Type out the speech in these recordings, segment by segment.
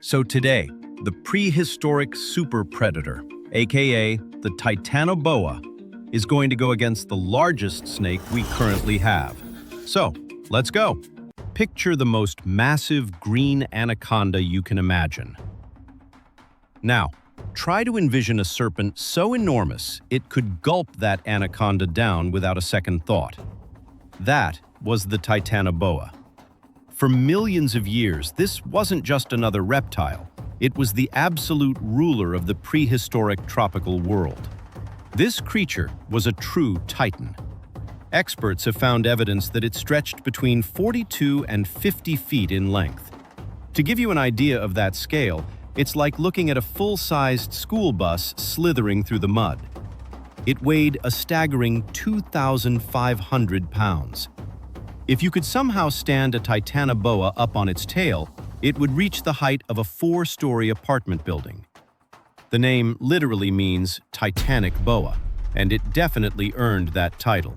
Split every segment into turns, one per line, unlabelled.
So today, the prehistoric super predator, aka the Titanoboa, is going to go against the largest snake we currently have. So, let's go. Picture the most massive green anaconda you can imagine. Now, try to envision a serpent so enormous it could gulp that anaconda down without a second thought. That was the Titanoboa. For millions of years, this wasn't just another reptile. It was the absolute ruler of the prehistoric tropical world. This creature was a true titan. Experts have found evidence that it stretched between 42 and 50 feet in length. To give you an idea of that scale, it's like looking at a full-sized school bus slithering through the mud. It weighed a staggering 2,500 pounds. If you could somehow stand a Titanoboa up on its tail, it would reach the height of a 4-story apartment building. The name literally means Titanic boa, and it definitely earned that title.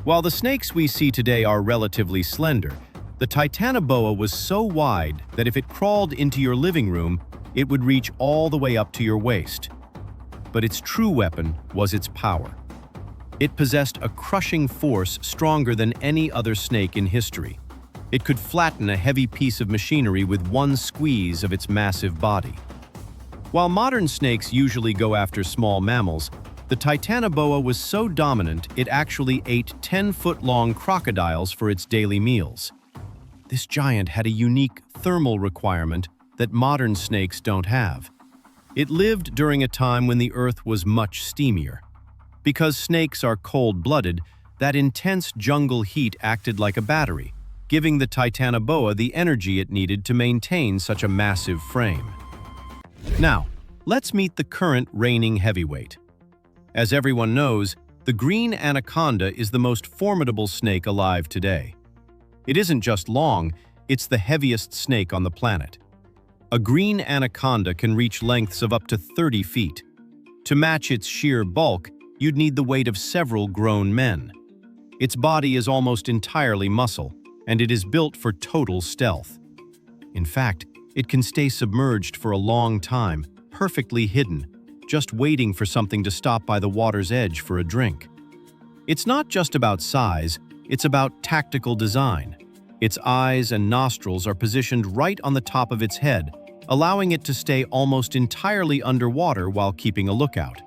While the snakes we see today are relatively slender, the Titanoboa was so wide that if it crawled into your living room, it would reach all the way up to your waist. But its true weapon was its power. It possessed a crushing force stronger than any other snake in history. It could flatten a heavy piece of machinery with one squeeze of its massive body. While modern snakes usually go after small mammals, the Titanoboa was so dominant it actually ate 10-foot-long crocodiles for its daily meals. This giant had a unique thermal requirement that modern snakes don't have. It lived during a time when the Earth was much steamier. Because snakes are cold-blooded, that intense jungle heat acted like a battery, giving the Titanoboa the energy it needed to maintain such a massive frame. Now, let's meet the current reigning heavyweight. As everyone knows, the Green Anaconda is the most formidable snake alive today. It isn't just long, it's the heaviest snake on the planet. A Green Anaconda can reach lengths of up to 30 feet. To match its sheer bulk, you'd need the weight of several grown men. Its body is almost entirely muscle, and it is built for total stealth. In fact, it can stay submerged for a long time, perfectly hidden, just waiting for something to stop by the water's edge for a drink. It's not just about size, it's about tactical design. Its eyes and nostrils are positioned right on the top of its head, allowing it to stay almost entirely underwater while keeping a lookout.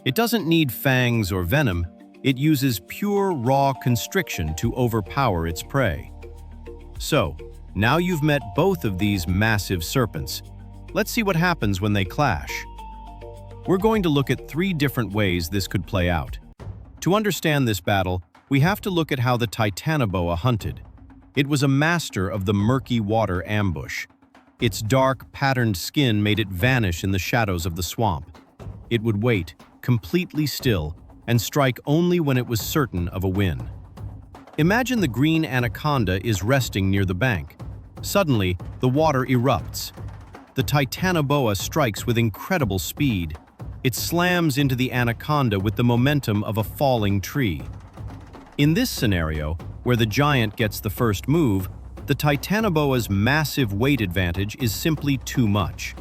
It doesn't need fangs or venom, it uses pure raw constriction to overpower its prey. So, now you've met both of these massive serpents. Let's see what happens when they clash. We're going to look at 3 different ways this could play out. To understand this battle, we have to look at how the Titanoboa hunted. It was a master of the murky water ambush. Its dark, patterned skin made it vanish in the shadows of the swamp. It would wait, completely still, and strike only when it was certain of a win. Imagine the Green Anaconda is resting near the bank. Suddenly, the water erupts. The Titanoboa strikes with incredible speed. It slams into the anaconda with the momentum of a falling tree. In this scenario, where the giant gets the first move, the Titanoboa's massive weight advantage is simply too much.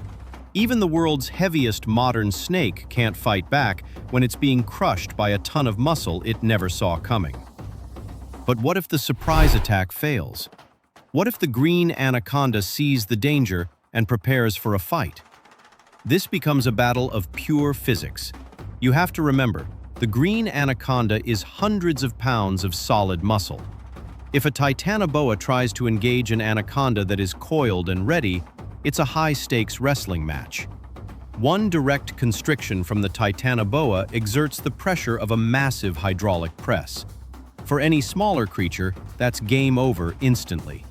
Even the world's heaviest modern snake can't fight back when it's being crushed by a ton of muscle it never saw coming. But what if the surprise attack fails? What if the Green Anaconda sees the danger and prepares for a fight? This becomes a battle of pure physics. You have to remember, the Green Anaconda is hundreds of pounds of solid muscle. If a Titanoboa tries to engage an anaconda that is coiled and ready, it's a high-stakes wrestling match. One direct constriction from the Titanoboa exerts the pressure of a massive hydraulic press. For any smaller creature, that's game over instantly.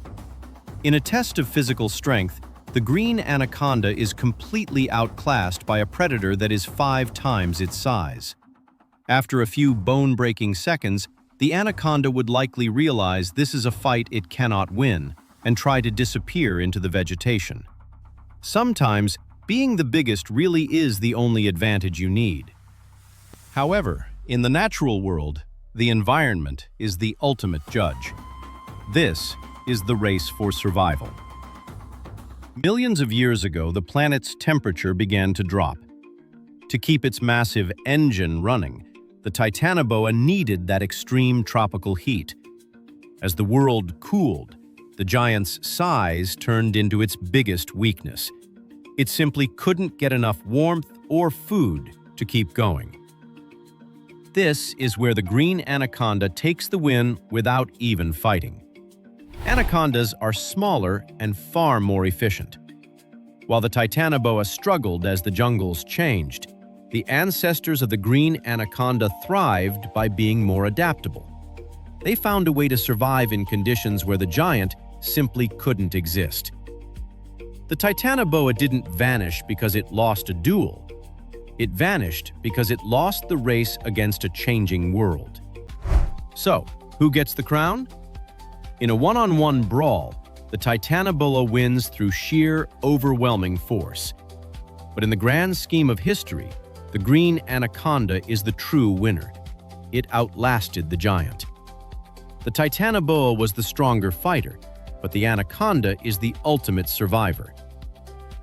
In a test of physical strength, the Green Anaconda is completely outclassed by a predator that is 5 times its size. After a few bone-breaking seconds, the anaconda would likely realize this is a fight it cannot win and try to disappear into the vegetation. Sometimes, being the biggest really is the only advantage you need. However, in the natural world, the environment is the ultimate judge. This is the race for survival. Millions of years ago, the planet's temperature began to drop. To keep its massive engine running, the Titanoboa needed that extreme tropical heat. As the world cooled, the giant's size turned into its biggest weakness. It simply couldn't get enough warmth or food to keep going. This is where the Green Anaconda takes the win without even fighting. Anacondas are smaller and far more efficient. While the Titanoboa struggled as the jungles changed, the ancestors of the Green Anaconda thrived by being more adaptable. They found a way to survive in conditions where the giant simply couldn't exist. The Titanoboa didn't vanish because it lost a duel. It vanished because it lost the race against a changing world. So, who gets the crown? In a one-on-one brawl, the Titanoboa wins through sheer, overwhelming force. But in the grand scheme of history, the Green Anaconda is the true winner. It outlasted the giant. The Titanoboa was the stronger fighter, but the Anaconda is the ultimate survivor.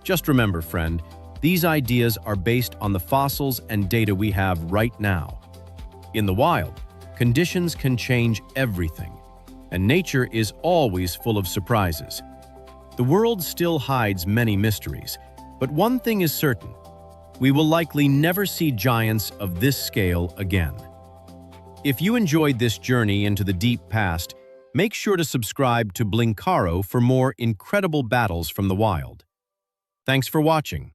Just remember, friend, these ideas are based on the fossils and data we have right now. In the wild, conditions can change everything, and nature is always full of surprises. The world still hides many mysteries, but one thing is certain: we will likely never see giants of this scale again. If you enjoyed this journey into the deep past, make sure to subscribe to Blinkaro for more incredible battles from the wild. Thanks for watching.